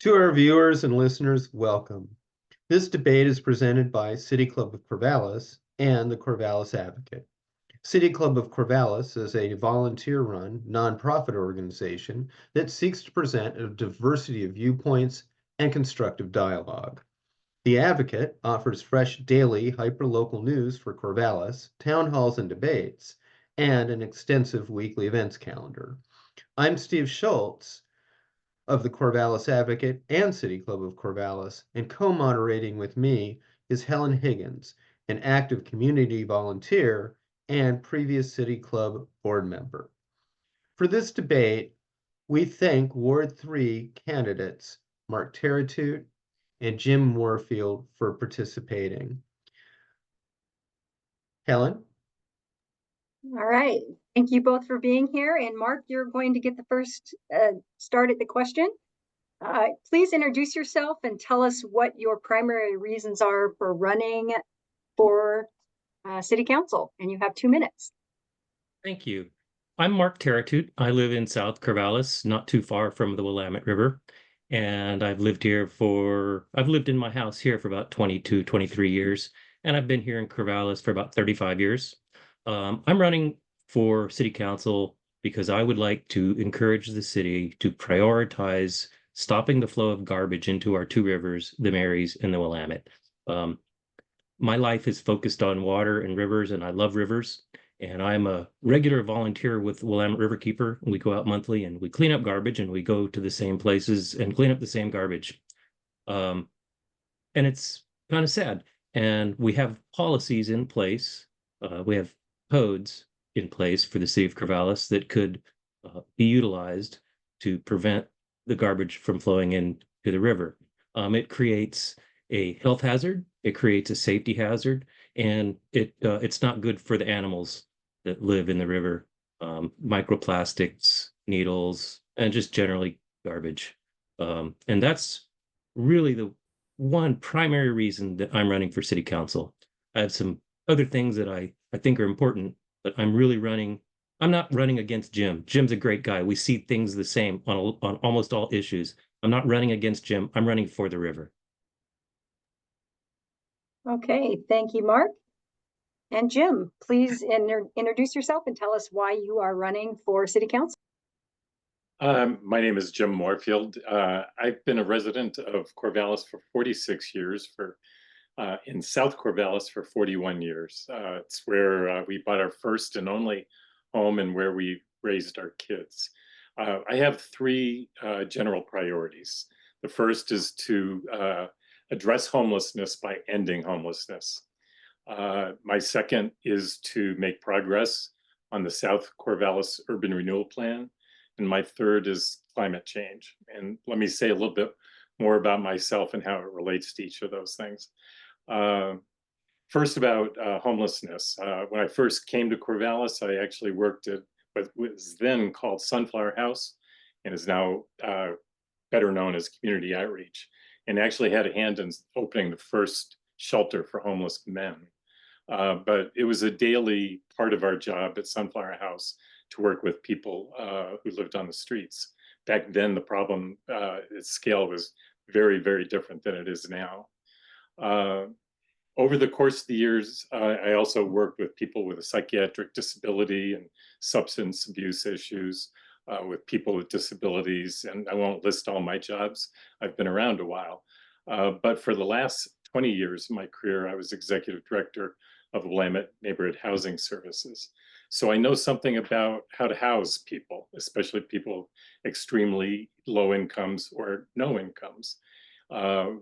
To our viewers and listeners, welcome. This debate is presented by City Club of Corvallis and the Corvallis Advocate. City Club of Corvallis is a volunteer-run, nonprofit organization that seeks to present a diversity of viewpoints and constructive dialogue. The Advocate offers fresh daily hyperlocal news for Corvallis, town halls and debates, and an extensive weekly events calendar. I'm Steve Schultz of the Corvallis Advocate and City Club of Corvallis, and co-moderating with me is Helen Higgins, an active community volunteer and previous City Club board member. For this debate, we thank Ward 3 candidates Mark Terratute and Jim Moorfield for participating. Helen? All right. Thank you both for being here. And Mark, you're going to get the first start at the question. Please introduce yourself and tell us what your primary reasons are for running for City Council. And you have 2 minutes. Thank you. I'm Mark Terratute. I live in South Corvallis, not too far from the Willamette River. And I've lived in my house here for about 22, 23 years. And I've been here in Corvallis for about 35 years. I'm running for City Council because I would like to encourage the city to prioritize stopping the flow of garbage into our two rivers, the Marys and the Willamette. My life is focused on water and rivers, and I love rivers. And I'm a regular volunteer with Willamette Riverkeeper. We go out monthly and we clean up garbage, and we go to the same places and clean up the same garbage. And it's kind of sad. And we have policies in place. We have codes in place for the city of Corvallis that could be utilized to prevent the garbage from flowing into the river. It creates a health hazard, it creates a safety hazard, and it's not good for the animals that live in the river. Microplastics, needles, and just generally garbage. And that's really the one primary reason that I'm running for city council. I have some other things that I think are important, but I'm not running against Jim. Jim's a great guy. We see things the same on almost all issues. I'm not running against Jim. I'm running for the river. Okay, thank you, Mark. And Jim, please introduce yourself and tell us why you are running for City Council. My name is Jim Moorfield. I've been a resident of Corvallis for 46 years, in South Corvallis for 41 years. It's where we bought our first and only home and where we raised our kids. I have three general priorities. The first is to address homelessness by ending homelessness. My second is to make progress on the South Corvallis Urban Renewal Plan. And my third is climate change. And let me say a little bit more about myself and how it relates to each of those things. First, about homelessness. When I first came to Corvallis, I actually worked at what was then called Sunflower House and is now better known as Community Outreach, and actually had a hand in opening the first shelter for homeless men. But it was a daily part of our job at Sunflower House to work with people who lived on the streets. Back then, the problem its scale was very, very different than it is now. Over the course of the years, I also worked with people with a psychiatric disability and substance abuse issues, with people with disabilities, and I won't list all my jobs. I've been around a while. But for the last 20 years of my career, I was executive director of Willamette Neighborhood Housing Services. So I know something about how to house people, especially people extremely low incomes or no incomes.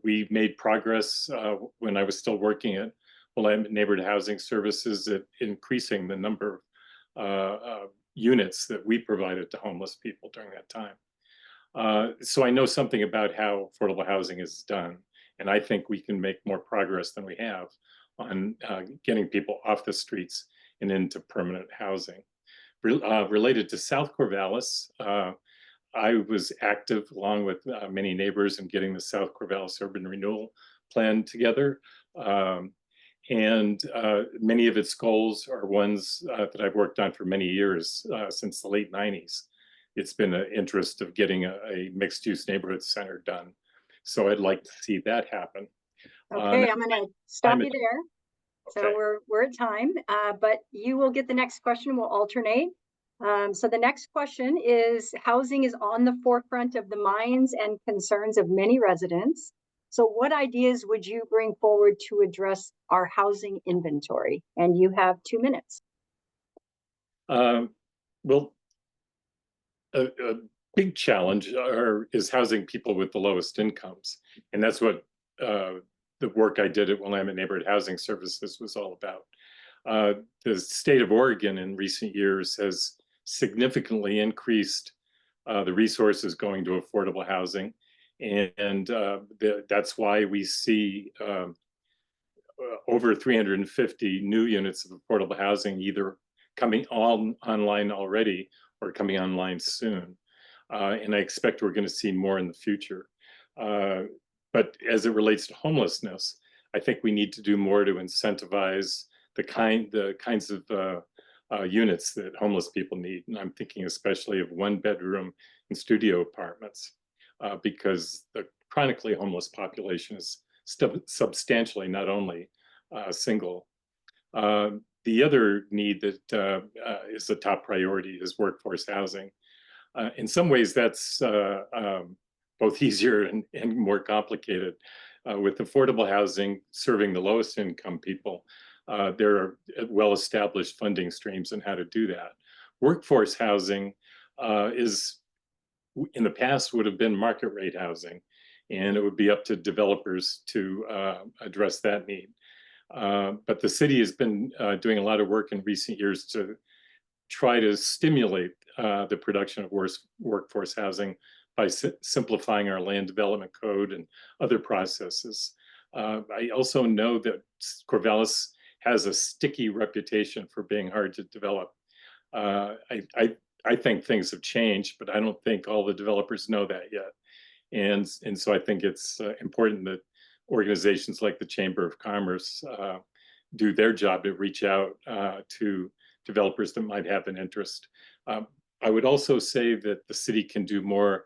We made progress when I was still working at Willamette Neighborhood Housing Services at increasing the number of units that we provided to homeless people during that time. So I know something about how affordable housing is done. And I think we can make more progress than we have on getting people off the streets and into permanent housing. Related to South Corvallis, I was active along with many neighbors in getting the South Corvallis Urban Renewal Plan together. And many of its goals are ones that I've worked on for many years, since the late 90s. It's been an interest of getting a mixed-use neighborhood center done So I'd like to see that happen. Okay, I'm gonna stop I'm you there. So okay. we're at time, but you will get the next question. We'll alternate. So the next question is, housing is on the forefront of the minds and concerns of many residents. So what ideas would you bring forward to address our housing inventory? And you have 2 minutes. Well, a big challenge is housing people with the lowest incomes. And that's what the work I did at Willamette Neighborhood Housing Services was all about. The state of Oregon in recent years has significantly increased the resources going to affordable housing. And that's why we see over 350 new units of affordable housing either coming online already or coming online soon. And I expect we're going to see more in the future. But as it relates to homelessness, I think we need to do more to incentivize the kinds of units that homeless people need. And I'm thinking especially of 1-bedroom and studio apartments, because the chronically homeless population is substantially not only single. The other need that is the top priority is workforce housing. In some ways, that's both easier and more complicated. With affordable housing serving the lowest income people, there are well-established funding streams on how to do that. Workforce housing is, in the past, would have been market rate housing, and it would be up to developers to address that need. But the city has been doing a lot of work in recent years to try to stimulate the production of workforce housing by simplifying our land development code and other processes. I also know that Corvallis has a sticky reputation for being hard to develop. I think things have changed, but I don't think all the developers know that yet. And so I think it's important that organizations like the Chamber of Commerce do their job to reach out to developers that might have an interest. I would also say that the city can do more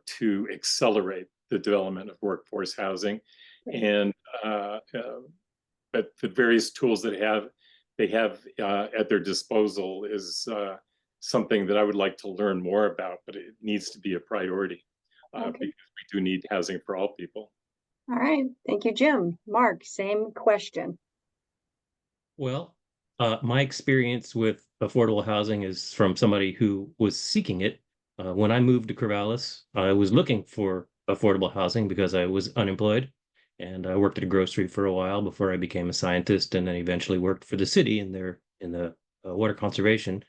to accelerate the development of workforce housing, and but the various tools that they have at their disposal is something that I would like to learn more about, but it needs to be a priority because we do need housing for all people. All right, thank you, Jim. Mark, same question. Well, my experience with affordable housing is from somebody who was seeking it. When I moved to Corvallis, I was looking for affordable housing because I was unemployed, and I worked at a grocery for a while before I became a scientist, and then eventually worked for the city in the water conservation.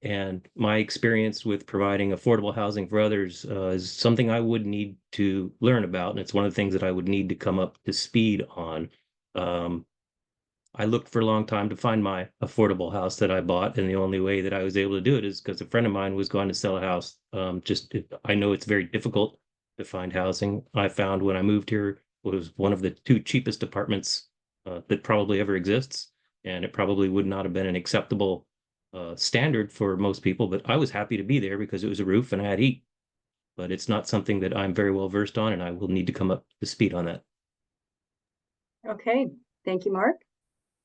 And my experience with providing affordable housing for others is something I would need to learn about, and it's one of the things that I would need to come up to speed on. I looked for a long time to find my affordable house that I bought, and the only way that I was able to do it is because a friend of mine was going to sell a house. I know it's very difficult to find housing. I found when I moved here was one of the 2 cheapest apartments that probably ever exists, and it probably would not have been an acceptable standard for most people, but I was happy to be there because it was a roof and I had heat. But it's not something that I'm very well versed on, and I will need to come up to speed on that. Okay, thank you, Mark.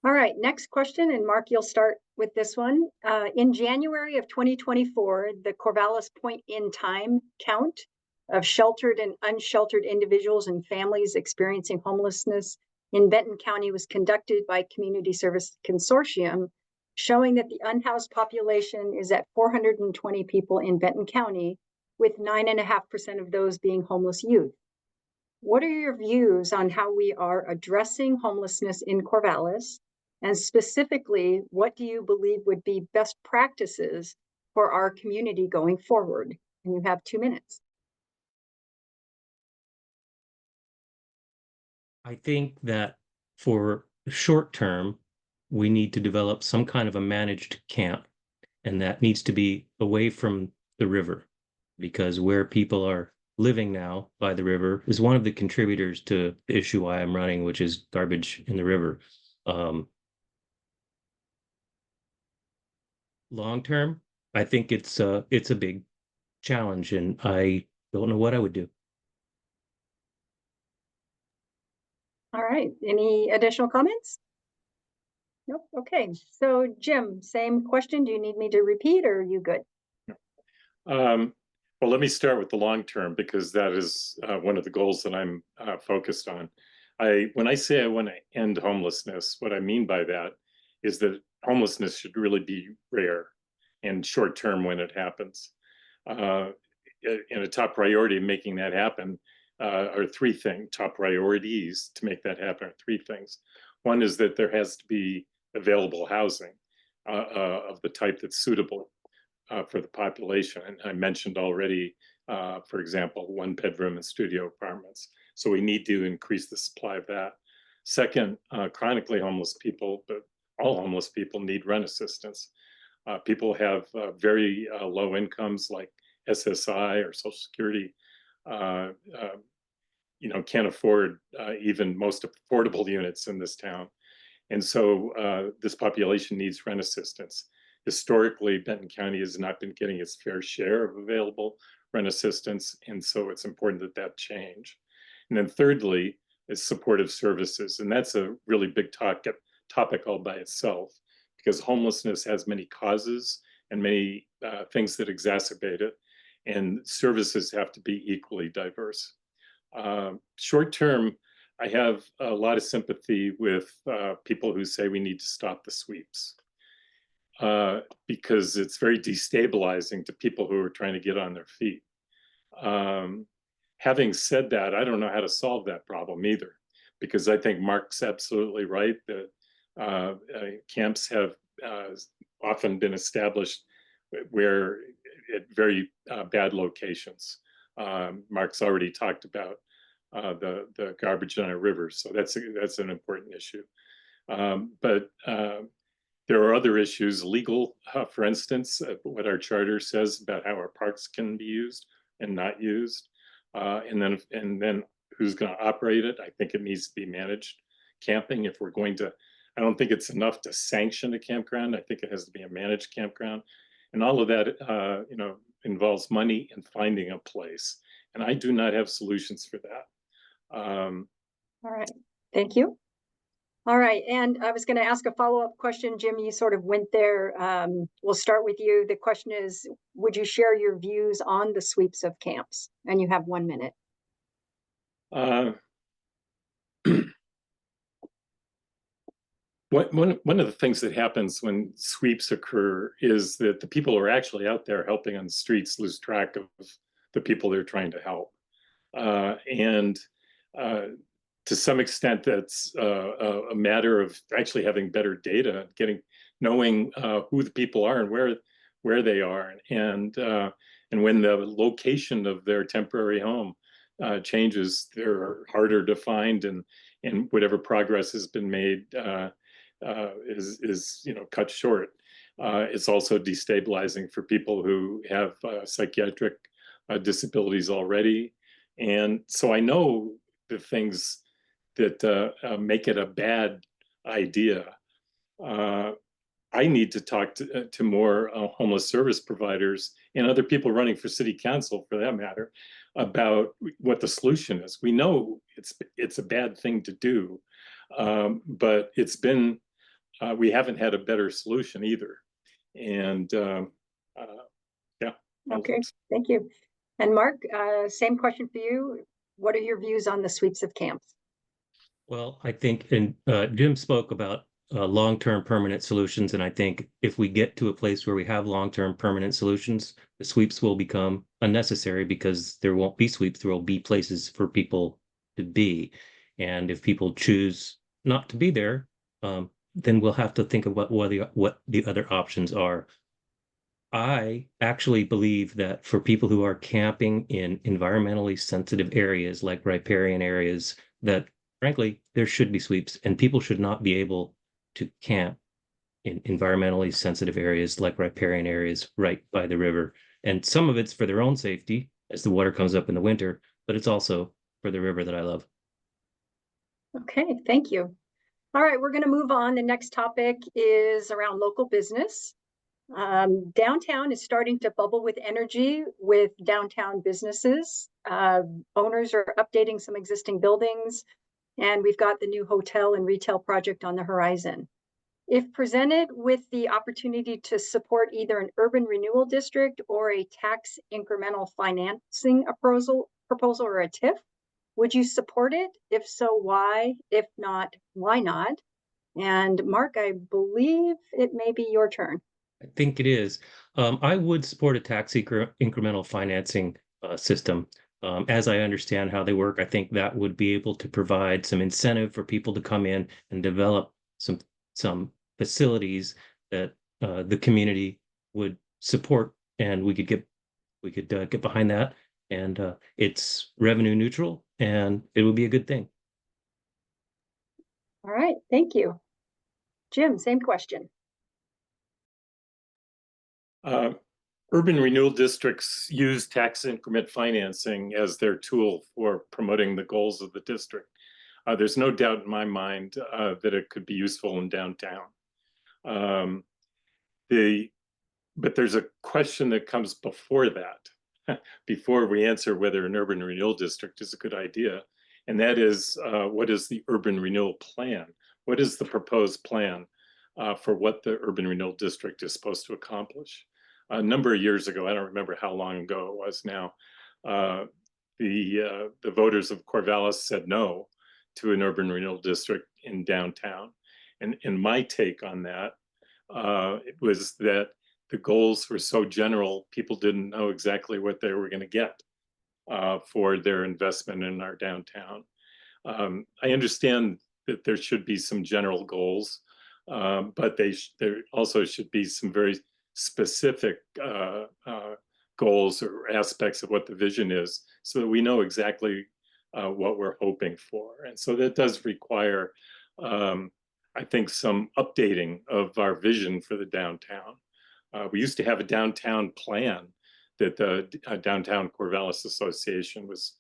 All right, next question, and Mark, you'll start with this one. In January of 2024, the Corvallis point in time count of sheltered and unsheltered individuals and families experiencing homelessness in Benton County was conducted by Community Service Consortium, showing that the unhoused population is at 420 people in Benton County, with 9.5% of those being homeless youth. What are your views on how we are addressing homelessness in Corvallis? And specifically, what do you believe would be best practices for our community going forward? And you have 2 minutes. I think that for short term, we need to develop some kind of a managed camp, and that needs to be away from the river, because where people are living now by the river is one of the contributors to the issue why I'm running, which is garbage in the river. Long term, I think it's a big challenge, and I don't know what I would do. All right, any additional comments? Nope, okay. So Jim, same question. Do you need me to repeat or are you good? Well, let me start with the long term because that is one of the goals that I'm focused on. When I say I want to end homelessness, what I mean by that is that homelessness should really be rare and short term when it happens. And a top priority in making that happen are three things. Top priorities to make that happen are three things. One is that there has to be available housing of the type that's suitable for the population. And I mentioned already, for example, 1-bedroom and studio apartments. So we need to increase the supply of that. Second, chronically homeless people, but all homeless people need rent assistance. People have very low incomes like SSI or Social Security, can't afford even most affordable units in this town. And so this population needs rent assistance. Historically, Benton County has not been getting its fair share of available rent assistance, and so it's important that that change. And then thirdly is supportive services, and that's a really big topic all by itself, because homelessness has many causes and many things that exacerbate it, and services have to be equally diverse. Short term, I have a lot of sympathy with people who say we need to stop the sweeps because it's very destabilizing to people who are trying to get on their feet. Having said that, I don't know how to solve that problem either, because I think Mark's absolutely right that camps have often been established where at very bad locations. Mark's already talked about the garbage on our rivers, so that's an important issue. But there are other issues, legal, for instance, what our charter says about how our parks can be used and not used, and then who's going to operate it. I think it needs to be managed. Camping, if we're going to, I don't think it's enough to sanction a campground. I think it has to be a managed campground, and all of that, involves money and finding a place. And I do not have solutions for that. All right, thank you. All right, and I was going to ask a follow-up question. Jim, you sort of went there. We'll start with you. The question is, would you share your views on the sweeps of camps? And you have 1 minute. One of the things that happens when sweeps occur is that the people who are actually out there helping on the streets lose track of the people they're trying to help. And to some extent, that's a matter of actually having better data, knowing who the people are and where they are, and when the location of their temporary home changes, they're harder to find, and whatever progress has been made is cut short. It's also destabilizing for people who have psychiatric disabilities already, and so I know the things that make it a bad idea. I need to talk to more homeless service providers and other people running for city council, for that matter, about what the solution is. We know it's a bad thing to do, but it's been we haven't had a better solution either. And yeah. Okay, thank you. And Mark, same question for you. What are your views on the sweeps of camps? Well, I think, and Jim spoke about long-term permanent solutions, and I think if we get to a place where we have long-term permanent solutions, the sweeps will become unnecessary because there won't be sweeps. There will be places for people to be, and if people choose not to be there, then we'll have to think about what the other options are. I actually believe that for people who are camping in environmentally sensitive areas like riparian areas, that frankly, there should be sweeps, and people should not be able to camp in environmentally sensitive areas like riparian areas right by the river. And some of it's for their own safety as the water comes up in the winter, but it's also for the river that I love. Okay, thank you. All right, we're going to move on. The next topic is around local business. Downtown is starting to bubble with energy with downtown businesses. Owners are updating some existing buildings. and we've got the new hotel and retail project on the horizon. If presented with the opportunity to support either an urban renewal district or a tax incremental financing proposal or a TIF, would you support it? If so, why? If not, why not? And Mark, I believe it may be your turn. I think it is. I would support a tax incremental financing system. As I understand how they work, I think that would be able to provide some incentive for people to come in and develop some facilities that the community would support, and we could get behind that. And it's revenue neutral, and it would be a good thing. All right, thank you. Jim, same question. Urban renewal districts use tax increment financing as their tool for promoting the goals of the district. There's no doubt in my mind that it could be useful in downtown. But there's a question that comes before that, before we answer whether an urban renewal district is a good idea. And that is, what is the urban renewal plan? What is the proposed plan for what the urban renewal district is supposed to accomplish? A number of years ago, I don't remember how long ago it was now, the voters of Corvallis said no to an urban renewal district in downtown. And my take on that it was that the goals were so general, people didn't know exactly what they were going to get for their investment in our downtown. I understand that there should be some general goals, but there also should be some very specific goals or aspects of what the vision is, so that we know exactly what we're hoping for. And so that does require, I think, some updating of our vision for the downtown. We used to have a downtown plan that the Downtown Corvallis Association was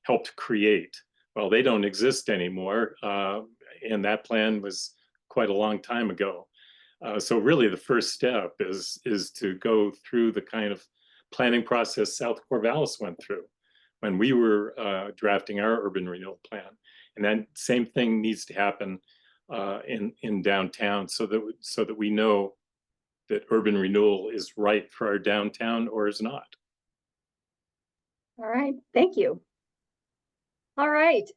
helped create. Well, they don't exist anymore, and that plan was quite a long time ago. So really the first step is to go through the kind of planning process South Corvallis went through when we were drafting our urban renewal plan. And that same thing needs to happen in downtown, so that we know that urban renewal is right for our downtown or is not. All right, thank you. All right,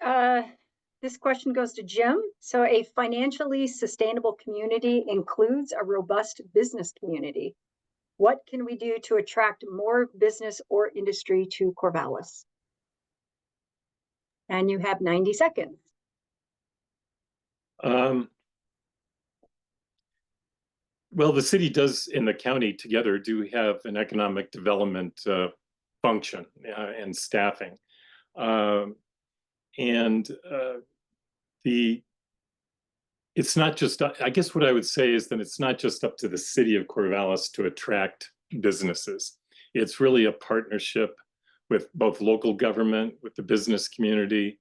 this question goes to Jim. So a financially sustainable community includes a robust business community. What can we do to attract more business or industry to Corvallis? And you have 90 seconds. Well, the city does, and the county together do have an economic development function and staffing. It's not just, I guess what I would say is that it's not just up to the city of Corvallis to attract businesses. It's really a partnership with both local government, with the business community,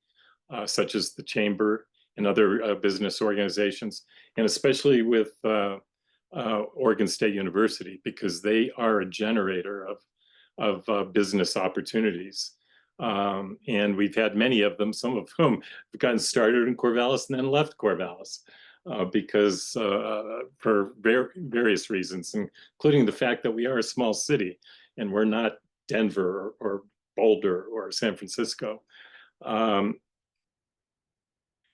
such as the chamber and other business organizations, and especially with Oregon State University, because they are a generator of business opportunities. And we've had many of them, some of whom have gotten started in Corvallis and then left Corvallis because for various reasons, including the fact that we are a small city and we're not Denver or Boulder or San Francisco.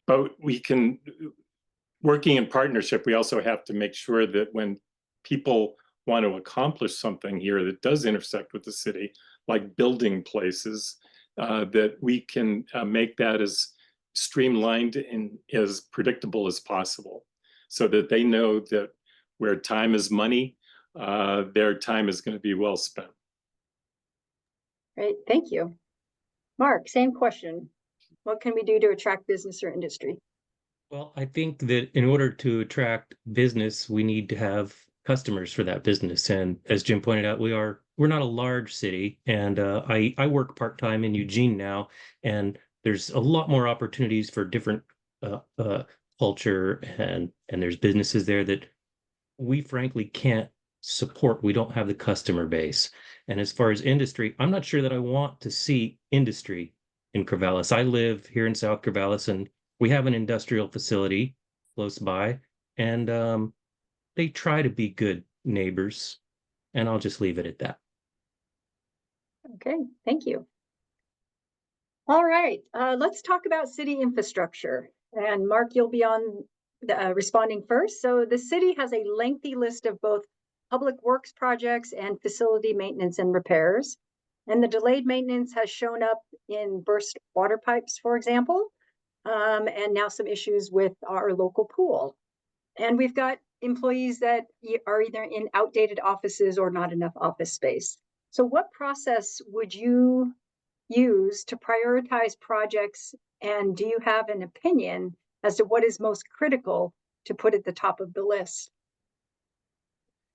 But we can, working in partnership, we also have to make sure that when people want to accomplish something here that does intersect with the city, like building places, that we can make that as streamlined and as predictable as possible, so that they know that where time is money, their time is going to be well spent. Great, thank you. Mark, same question. What can we do to attract business or industry? Well, I think that in order to attract business, we need to have customers for that business. And as Jim pointed out, we're not a large city, and I work part-time in Eugene now, and there's a lot more opportunities for different culture, and there's businesses there that we frankly can't support. We don't have the customer base. And as far as industry, I'm not sure that I want to see industry in Corvallis. I live here in South Corvallis, and we have an industrial facility close by, and they try to be good neighbors, and I'll just leave it at that. Okay, thank you. All right, let's talk about city infrastructure. And Mark, you'll be on responding first. So the city has a lengthy list of both public works projects and facility maintenance and repairs. And the delayed maintenance has shown up in burst water pipes, for example, and now some issues with our local pool. And we've got employees that are either in outdated offices or not enough office space. So what process would you use to prioritize projects? And do you have an opinion as to what is most critical to put at the top of the list?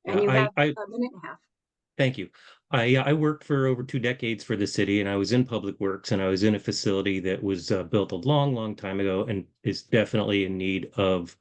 And Yeah, you have I a minute and a half. Thank you. I worked for over 2 decades for the city, and I was in public works, and I was in a facility that was built a long, long time ago, and is definitely in need of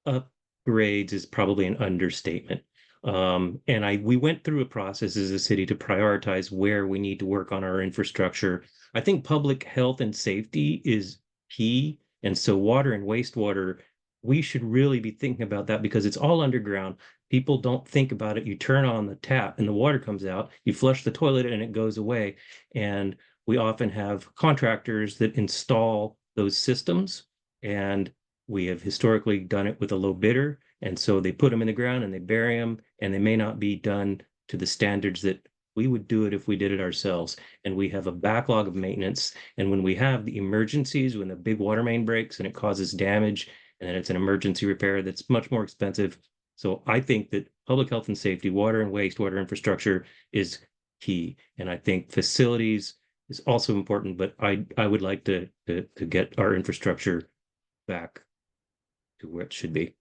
upgrades. Is probably an understatement. And we went through a process as a city to prioritize where we need to work on our infrastructure. I think public health and safety is key, and so water and wastewater, we should really be thinking about that because it's all underground. People don't think about it. You turn on the tap and the water comes out, you flush the toilet and it goes away. And we often have contractors that install those systems, and we have historically done it with a low bidder. And so they put them in the ground and they bury them, and they may not be done to the standards that we would do it if we did it ourselves. And we have a backlog of maintenance. And when we have the emergencies, when the big water main breaks and it causes damage, and then it's an emergency repair that's much more expensive. So I think that public health and safety, water and wastewater infrastructure is key. And I think facilities is also important, but I would like to get our infrastructure back to where it should be.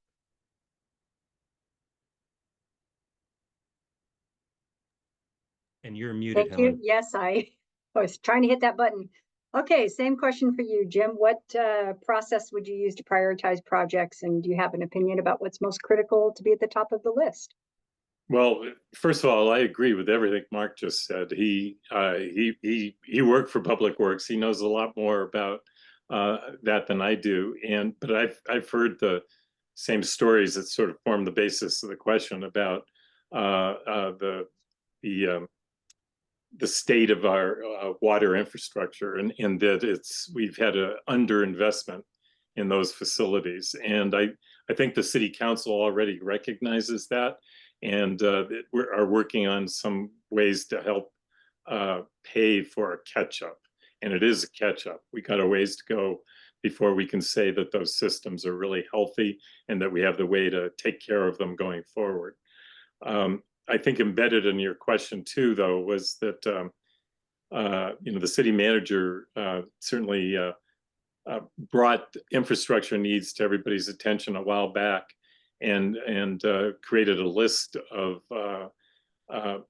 And you're muted, Thank you. Helen. Yes, I was trying to hit that button. Okay, same question for you, Jim. What process would you use to prioritize projects? And do you have an opinion about what's most critical to be at the top of the list? Well, first of all, I agree with everything Mark just said. He worked for Public Works. He knows a lot more about that than I do. But I've heard the same stories that sort of form the basis of the question about the state of our water infrastructure, and that we've had an underinvestment in those facilities. And I think the city council already recognizes that, and we are working on some ways to help pay for a catch up. And it is a catch up. We got a ways to go before we can say that those systems are really healthy and that we have the way to take care of them going forward. I think embedded in your question too, though, was that the city manager certainly brought infrastructure needs to everybody's attention a while back, and created a list of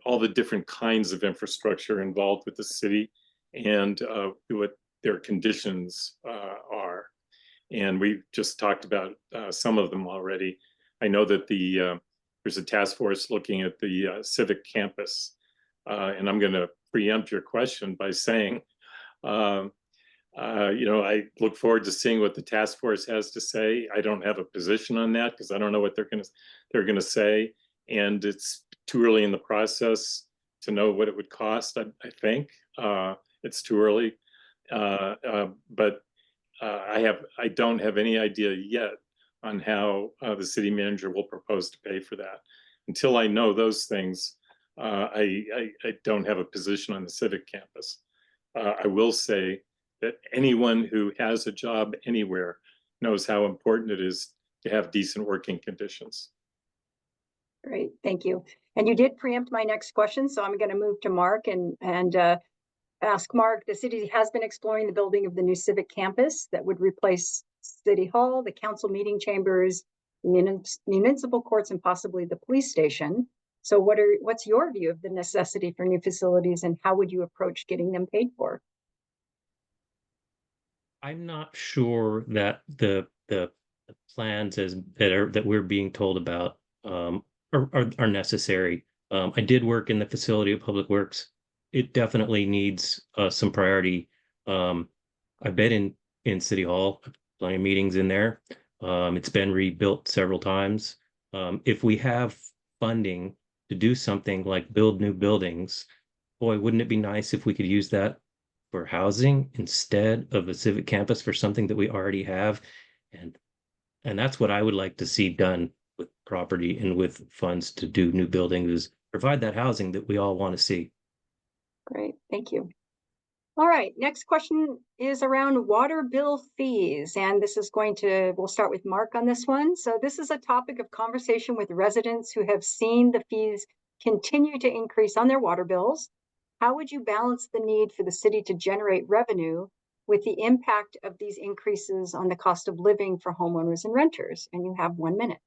all the different kinds of infrastructure involved with the city and what their conditions are. And we just talked about some of them already. I know that there's a task force looking at the civic campus. And I'm going to preempt your question by saying, I look forward to seeing what the task force has to say. I don't have a position on that because I don't know what they're going to say. And it's too early in the process to know what it would cost, I think. It's too early. But I don't have any idea yet on how the city manager will propose to pay for that. Until I know those things, I don't have a position on the civic campus. I will say that anyone who has a job anywhere knows how important it is to have decent working conditions. Great, thank you. And you did preempt my next question, so I'm going to move to Mark and ask Mark. The city has been exploring the building of the new civic campus that would replace City Hall, the council meeting chambers, municipal courts, and possibly the police station. So what's your view of the necessity for new facilities, and how would you approach getting them paid for? I'm not sure that the plans that we're being told about are necessary. I did work in the facility of Public Works. It definitely needs some priority I've been in City Hall, plenty of meetings in there. It's been rebuilt several times. If we have funding to do something like build new buildings, boy, wouldn't it be nice if we could use that for housing instead of a civic campus for something that we already have? And and that's what I would like to see done with property and with funds to do new buildings, is provide that housing that we all want to see. Great, thank you. All right, next question is around water bill fees. And we'll start with Mark on this one. So this is a topic of conversation with residents who have seen the fees continue to increase on their water bills. How would you balance the need for the city to generate revenue with the impact of these increases on the cost of living for homeowners and renters? And you have 1 minute.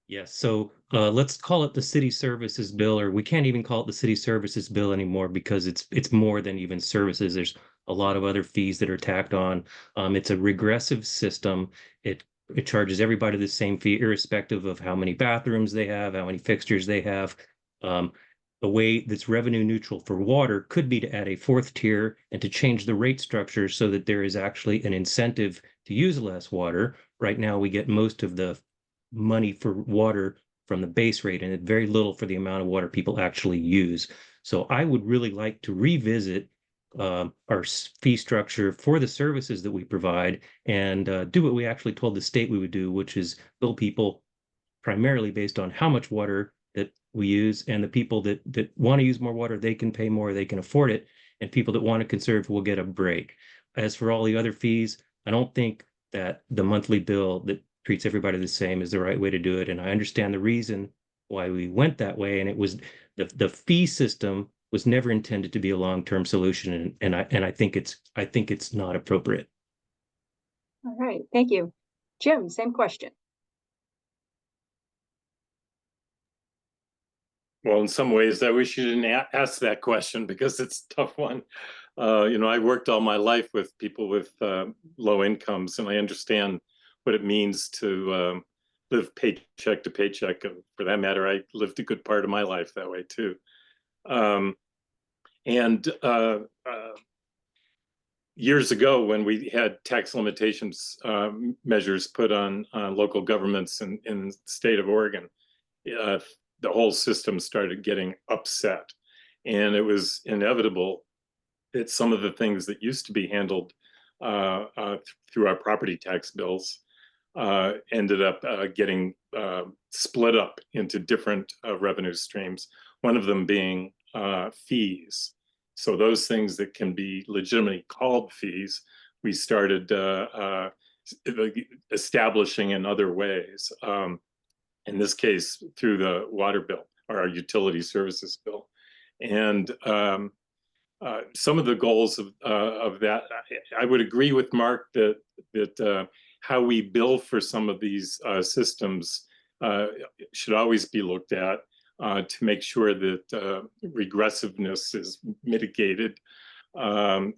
Yes, so let's call it the city services bill, or we can't even call it the city services bill anymore because it's more than even services. There's a lot of other fees that are tacked on. It's a regressive system. It charges everybody the same fee, irrespective of how many bathrooms they have, how many fixtures they have. A way that's revenue neutral for water could be to add a fourth tier and to change the rate structure so that there is actually an incentive to use less water. Right now, we get most of the money for water from the base rate and very little for the amount of water people actually use. So I would really like to revisit our fee structure for the services that we provide and do what we actually told the state we would do, which is bill people primarily based on how much water that we use, and the people that want to use more water, they can pay more, they can afford it, and people that want to conserve will get a break. As for all the other fees, I don't think that the monthly bill that treats everybody the same is the right way to do it. And I understand the reason why we went that way, and it was the fee system was never intended to be a long-term solution, and I think it's not appropriate. All right, thank you. Jim, same question. Well, in some ways, I wish you didn't ask that question because it's a tough one. I worked all my life with people with low incomes, and I understand what it means to live paycheck to paycheck. And for that matter, I lived a good part of my life that way too. Years ago, when we had tax limitations measures put on local governments in the state of Oregon, the whole system started getting upset. And it was inevitable that some of the things that used to be handled through our property tax bills ended up getting split up into different revenue streams, one of them being fees. So those things that can be legitimately called fees, we started establishing in other ways. In this case, through the water bill or our utility services bill. And some of the goals of that, I would agree with Mark that how we bill for some of these systems should always be looked at to make sure that regressiveness is mitigated. I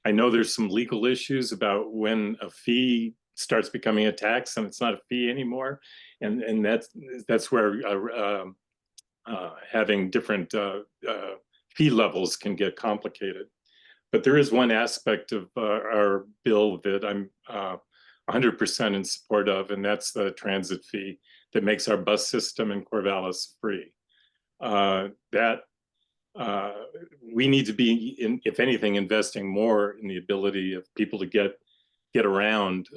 know there's some legal issues about when a fee starts becoming a tax and it's not a fee anymore, and that's where having different fee levels can get complicated. But there is one aspect of our bill that I'm 100% in support of, and that's the transit fee that makes our bus system in Corvallis free. We need to be, if anything, investing more in the ability of people to get around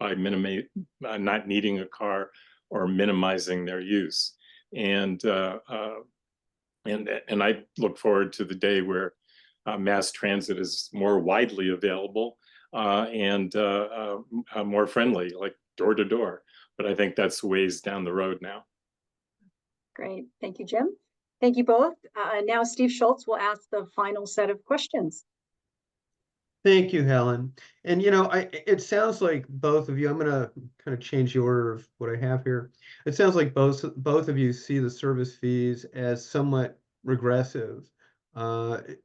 by not needing a car or minimizing their use. And I look forward to the day where mass transit is more widely available and more friendly, like door to door. But I think that's ways down the road now. Great, thank you, Jim. Thank you both. Now Steve Schultz will ask the final set of questions. Thank you, Helen. And it sounds like both of you, I'm going to kind of change the order of what I have here. It sounds like both of you see the service fees as somewhat regressive.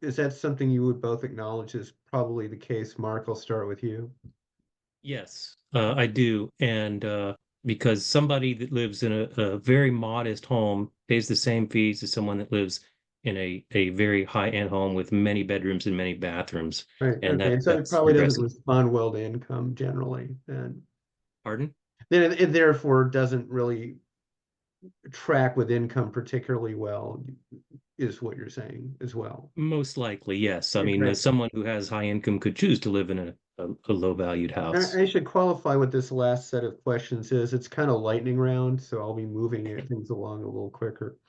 Is that something you would both acknowledge is probably the case? Mark, I'll start with you. Yes, I do. And because somebody that lives in a very modest home pays the same fees as someone that lives in a very high-end home with many bedrooms and many bathrooms. Right, And okay, so it that's probably doesn't regressive. respond well to income generally, and Pardon? then it therefore doesn't really track with income particularly well, is what you're saying as well. Most likely, yes. I mean, Okay. someone who has high income could choose to live in a low-valued house. I should qualify what this last set of questions is. It's kind of lightning round, so I'll be moving things along a little quicker.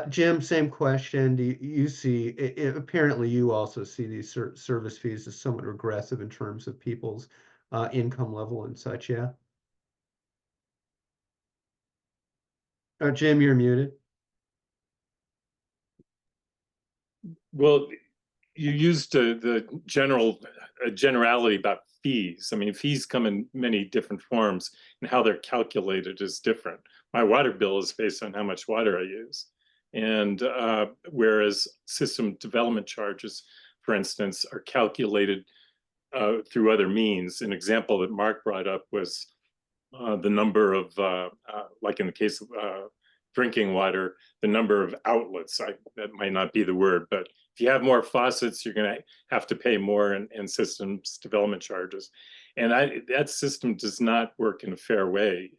Jim, same question. Do you see, apparently you also see these service fees as somewhat regressive in terms of people's income level and such, yeah? Jim, you're muted. Well, you used the generality about fees. I mean, fees come in many different forms, and how they're calculated is different. My water bill is based on how much water I use, and whereas system development charges, for instance, are calculated through other means. An example that Mark brought up was the number of, like in the case of drinking water, the number of outlets. That might not be the word, but if you have more faucets, you're going to have to pay more in systems development charges. And that system does not work in a fair way,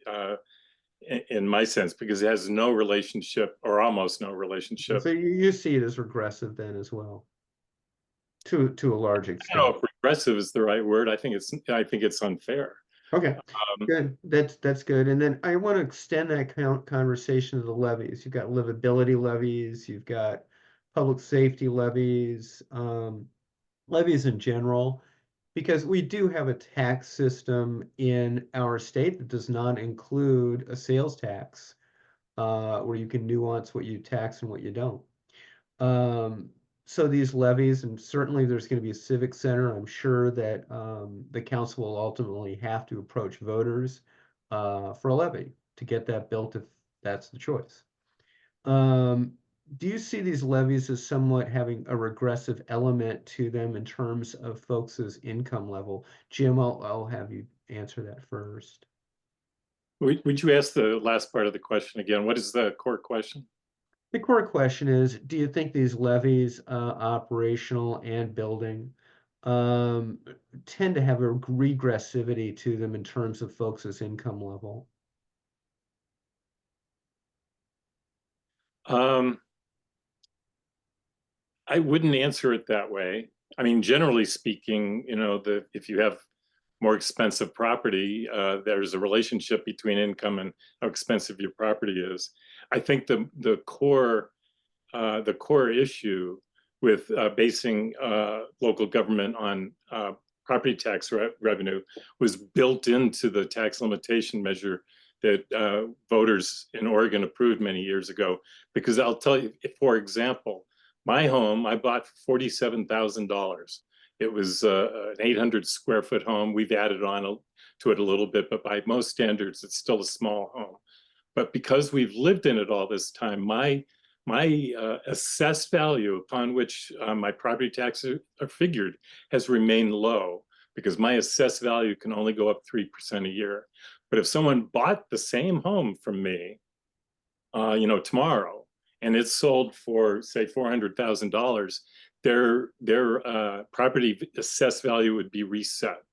in my sense, because it has no relationship, or almost no relationship. So you see it as regressive then as well, to a large I extent. don't know if regressive is the right word. I think it's unfair. Okay, good. That's good. And then I want to extend that conversation to the levies. You've got livability levies, you've got public safety levies, levies in general, because we do have a tax system in our state that does not include a sales tax, where you can nuance what you tax and what you don't. So these levies, and certainly there's going to be a civic center. I'm sure that the council will ultimately have to approach voters for a levy to get that built if that's the choice. Do you see these levies as somewhat having a regressive element to them in terms of folks' income level? Jim, I'll have you answer that first. Would you ask the last part of the question again? What is the core question? The core question is, do you think these levies, operational and building, um, tend to have a regressivity to them in terms of folks' income level? I wouldn't answer it that way. I mean, generally speaking, if you have more expensive property, there's a relationship between income and how expensive your property is. I think the core issue with basing local government on property tax revenue was built into the tax limitation measure that voters in Oregon approved many years ago. Because I'll tell you, for example, my home I bought for $47,000. It was an 800 square foot home. We've added on to it a little bit, but by most standards, it's still a small home. But because we've lived in it all this time, my assessed value upon which my property taxes are figured has remained low, because my assessed value can only go up 3% a year. But if someone bought the same home from me, tomorrow, and it's sold for, say, $400,000, their property assessed value would be reset.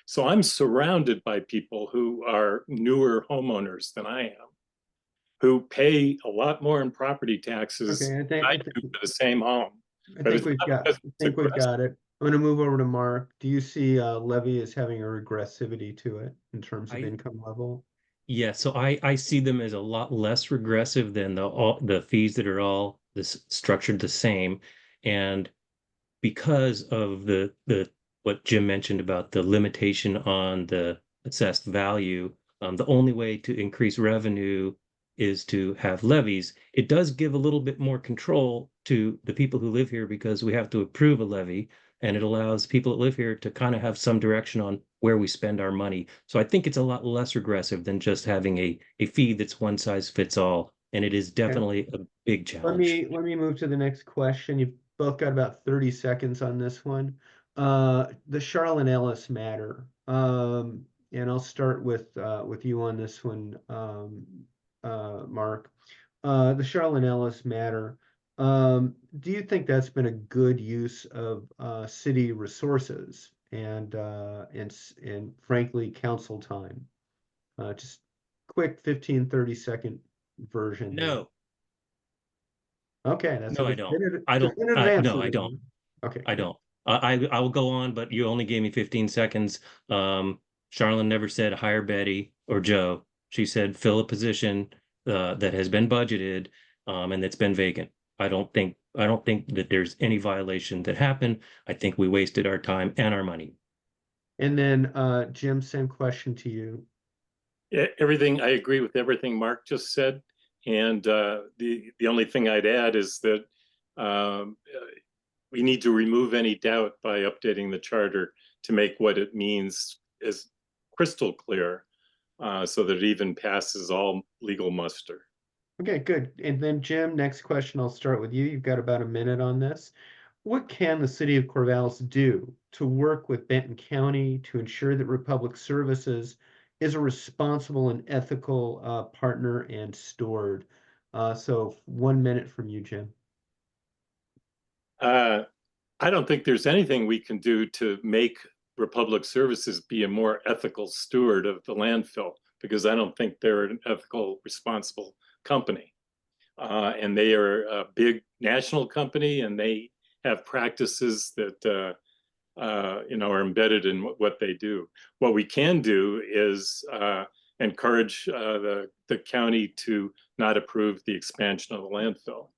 So I'm surrounded by people who are newer homeowners than I am, who pay a lot more in property taxes Okay, than I do for the same home. I But think it's we've not got, because I it's think we've aggressive. got it. I'm going to move over to Mark. Do you see levy as having a regressivity to it in terms of I income level? Yeah, so I see them as a lot less regressive than the fees that are all structured the same. And because of the what Jim mentioned about the limitation on the assessed value, the only way to increase revenue is to have levies. It does give a little bit more control to the people who live here because we have to approve a levy, and it allows people that live here to kind of have some direction on where we spend our money. So I think it's a lot less regressive than just having a fee that's one size fits all, and it is Okay. definitely a big Let challenge. me move to the next question. You've both got about 30 seconds on this one. The Charlotte Ellis matter. And I'll start with you on this one, Mark. The Charlotte Ellis matter. Do you think that's been a good use of city resources and frankly council time? Just quick 15, 30-second version here. No, Okay, that's a no, I don't. definitive answer I don't. then. Okay, I good. don't. I will go on, but you only gave me 15 seconds. Charlene never said hire Betty or Joe. She said fill a position that has been budgeted and that's been vacant. I don't think that there's any violation that happened. I think we wasted our time and our money. And then Jim, same question to you. Everything, I agree with everything Mark just said. And the only thing I'd add is that we need to remove any doubt by updating the charter to make what it means is crystal clear, so that it even passes all legal muster. Okay, good. And then Jim, next question, I'll start with you. You've got about a minute on this. What can the city of Corvallis do to work with Benton County to ensure that Republic Services is a responsible and ethical partner and steward? So 1 minute from you, Jim. I don't think there's anything we can do to make Republic Services be a more ethical steward of the landfill, because I don't think they're an ethical, responsible company. And they are a big national company, and they have practices that are embedded in what they do. What we can do is encourage the county to not approve the expansion of the landfill.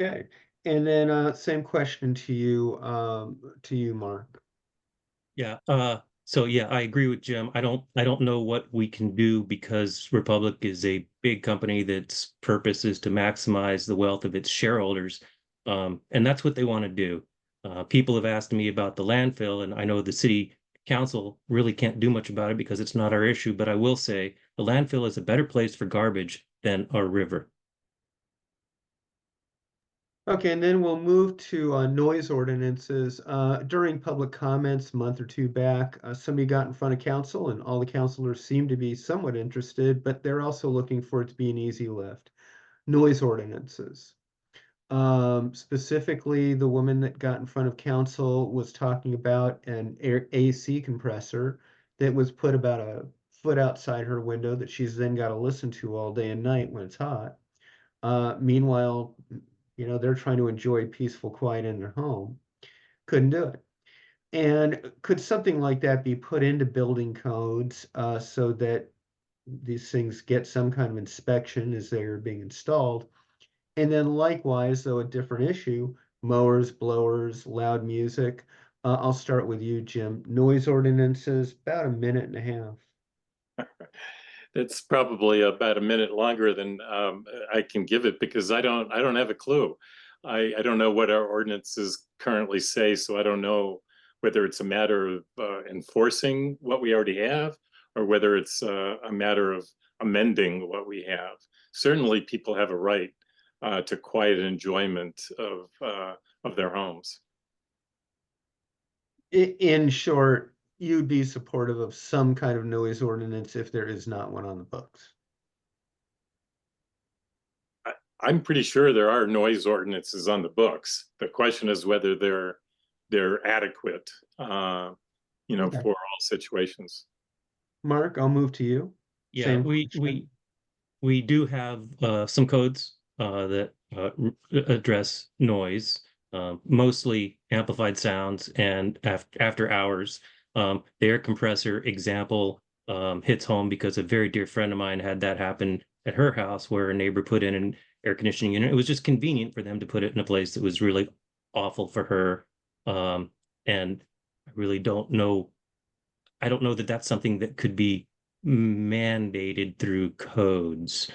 Okay. And then same question to you, Mark. Yeah. So yeah, I agree with Jim. I don't know what we can do because Republic is a big company that's purpose is to maximize the wealth of its shareholders. And that's what they want to do. People have asked me about the landfill, and I know the city council really can't do much about it because it's not our issue, but I will say the landfill is a better place for garbage than our river. Okay, and then we'll move to noise ordinances. During public comments a month or two back, somebody got in front of council, and all the councilors seemed to be somewhat interested, but they're also looking for it to be an easy lift. Noise ordinances. Specifically, the woman that got in front of council was talking about an AC compressor that was put about a foot outside her window that she's then got to listen to all day and night when it's hot. Meanwhile, they're trying to enjoy peaceful quiet in their home. Couldn't do it. And could something like that be put into building codes so that these things get some kind of inspection as they're being installed? And then likewise, though a different issue, mowers, blowers, loud music. I'll start with you, Jim. Noise ordinances, about a minute and a half. It's probably about a minute longer than I can give it, because I don't have a clue. I don't know what our ordinances currently say, so I don't know whether it's a matter of enforcing what we already have, or whether it's a matter of amending what we have. Certainly, people have a right to quiet enjoyment of their homes. In short, you'd be supportive of some kind of noise ordinance if there is not one on the books. I'm pretty sure there are noise ordinances on the books. The question is whether they're adequate, Okay. for all situations. Mark, I'll move to you. Yeah, Same we question. we do have some codes that address noise, mostly amplified sounds and after hours. The air compressor example hits home because a very dear friend of mine had that happen at her house where a neighbor put in an air conditioning unit. It was just convenient for them to put it in a place that was really awful for her. And I really don't know. I don't know that that's something that could be mandated through codes.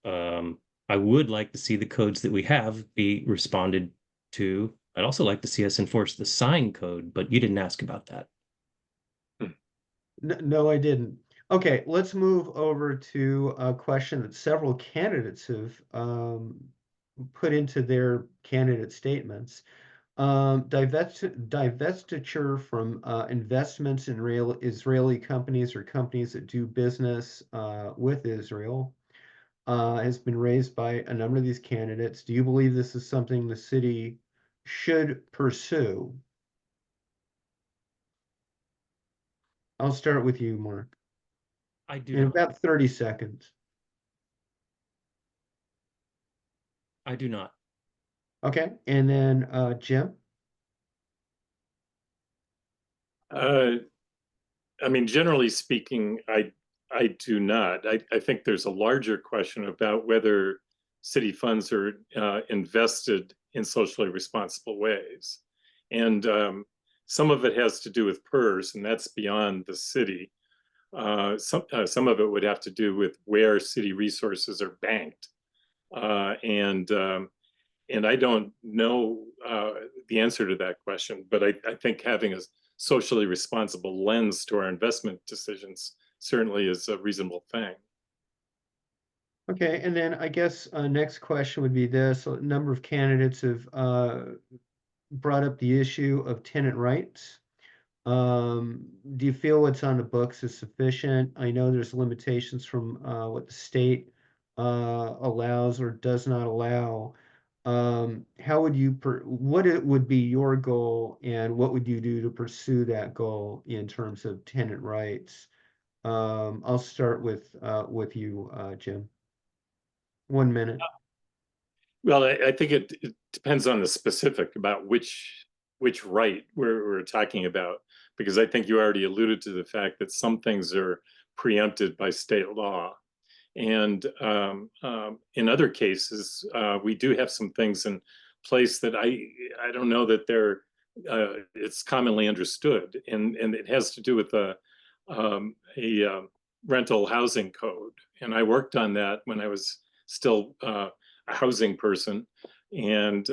I would like to see the codes that we have be responded to. I'd also like to see us enforce the sign code, but you didn't ask about that. No, I didn't. Okay, let's move over to a question that several candidates have put into their candidate statements. Divestiture from investments in real Israeli companies or companies that do business with Israel. has been raised by a number of these candidates. Do you believe this is something the city should pursue? I'll start with you, Mark, I do in not. about 30 seconds. I do not. Okay, and then Jim? I mean, generally speaking, I do not. I think there's a larger question about whether city funds are invested in socially responsible ways. And some of it has to do with PERS, and that's beyond the city. Some of it would have to do with where city resources are banked. And I don't know the answer to that question, but I think having a socially responsible lens to our investment decisions certainly is a reasonable thing. Okay, and then I guess next question would be this. A number of candidates have brought up the issue of tenant rights. Do you feel what's on the books is sufficient? I know there's limitations from what the state allows or does not allow. How would you, what it would be your goal, and what would you do to pursue that goal in terms of tenant rights? I'll start with you, Jim. 1 minute. Well, I think it depends on the specific about which right we're talking about, because I think you already alluded to the fact that some things are preempted by state law. And in other cases, we do have some things in place that I don't know that they're it's commonly understood, and it has to do with a rental housing code. And I worked on that when I was still a housing person, and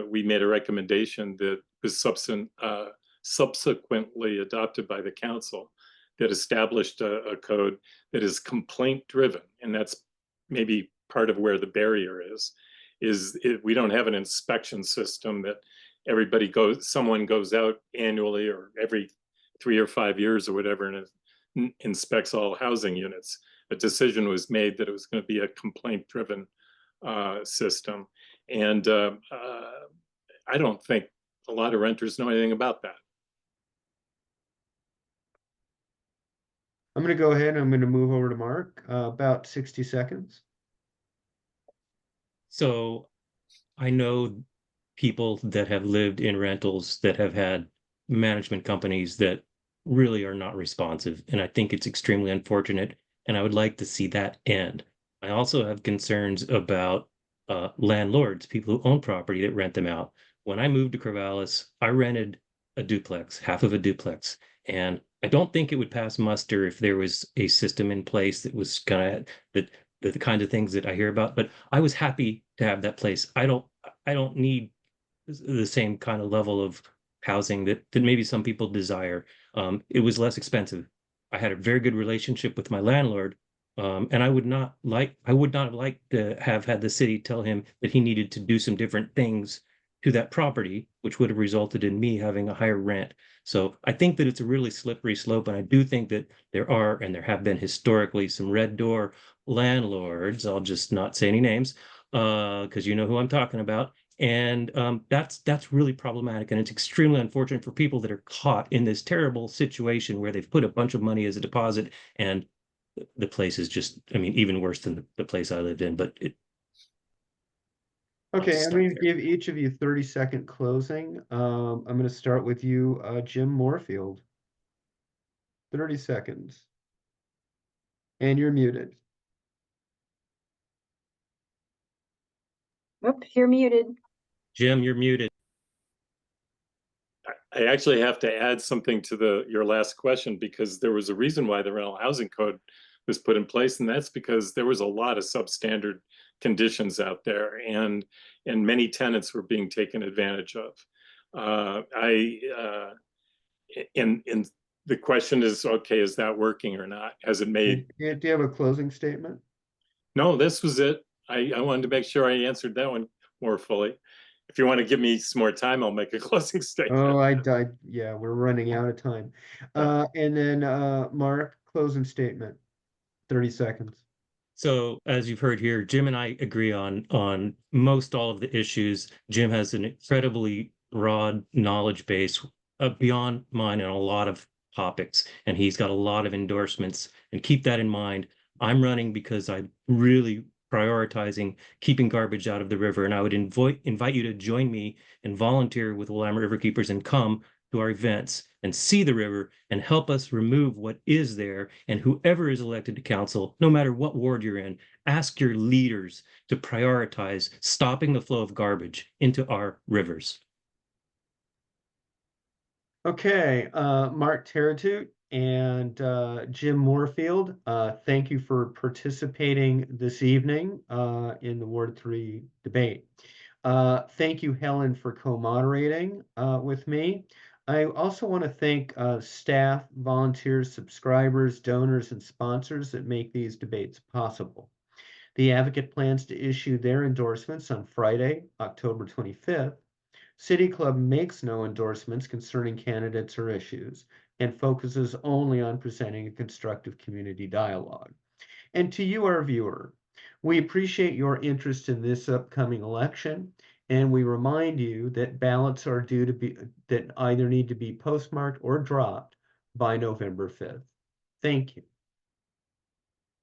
we made a recommendation that was subsequently adopted by the council that established a code that is complaint driven. And that's maybe part of where the barrier is we don't have an inspection system that someone goes out annually or every 3 or 5 years or whatever and inspects all housing units. A decision was made that it was going to be a complaint driven system. And I don't think a lot of renters know anything about that. I'm going to go ahead and I'm going to move over to Mark, about 60 seconds. So I know people that have lived in rentals that have had management companies that really are not responsive. And I think it's extremely unfortunate. And I would like to see that end. I also have concerns about landlords, people who own property that rent them out. When I moved to Corvallis, I rented a duplex, half of a duplex. And I don't think it would pass muster if there was a system in place that was kind of the kind of things that I hear about. But I was happy to have that place. I don't need the same kind of level of housing that maybe some people desire. It was less expensive. I had a very good relationship with my landlord, and I would not have liked to have had the city tell him that he needed to do some different things to that property, which would have resulted in me having a higher rent. So I think that it's a really slippery slope, and I do think that there are and there have been historically some red door landlords. I'll just not say any names because you know who I'm talking about. And that's really problematic, and it's extremely unfortunate for people that are caught in this terrible situation where they've put a bunch of money as a deposit, and the place is just, I mean, even worse than the place I lived in. But Okay, I'm going to give each of you 30-second closing. I'm going to start with you, Jim Moorfield. 30 seconds. And you're muted. Oop, you're muted. Jim, you're muted. I actually have to add something to your last question, because there was a reason why the rental housing code was put in place, and that's because there was a lot of substandard conditions out there, and many tenants were being taken advantage of. And the question is, okay, is that working or not? Has it made? Do you have a closing statement? No, this was it. I wanted to make sure I answered that one more fully. If you want to give me some more time, I'll make a closing statement. Oh, yeah, we're running out of time. And then Mark, closing statement. 30 seconds. So as you've heard here, Jim and I agree on most all of the issues. Jim has an incredibly broad knowledge base beyond mine in a lot of topics, and he's got a lot of endorsements. And keep that in mind. I'm running because I'm really prioritizing keeping garbage out of the river, and I would invite you to join me and volunteer with Willamette River Keepers and come to our events and see the river and help us remove what is there. And whoever is elected to council, no matter what ward you're in, ask your leaders to prioritize stopping the flow of garbage into our rivers. Okay, Mark Teratut and Jim Moorfield, thank you for participating this evening in the Ward 3 debate. Thank you, Helen, for co-moderating with me. I also want to thank staff, volunteers, subscribers, donors, and sponsors that make these debates possible. The Advocate plans to issue their endorsements on Friday, October 25th. City Club makes no endorsements concerning candidates or issues and focuses only on presenting a constructive community dialogue. And to you, our viewer, we appreciate your interest in this upcoming election, and we remind you that ballots are due to be that either need to be postmarked or dropped by November 5th. Thank you.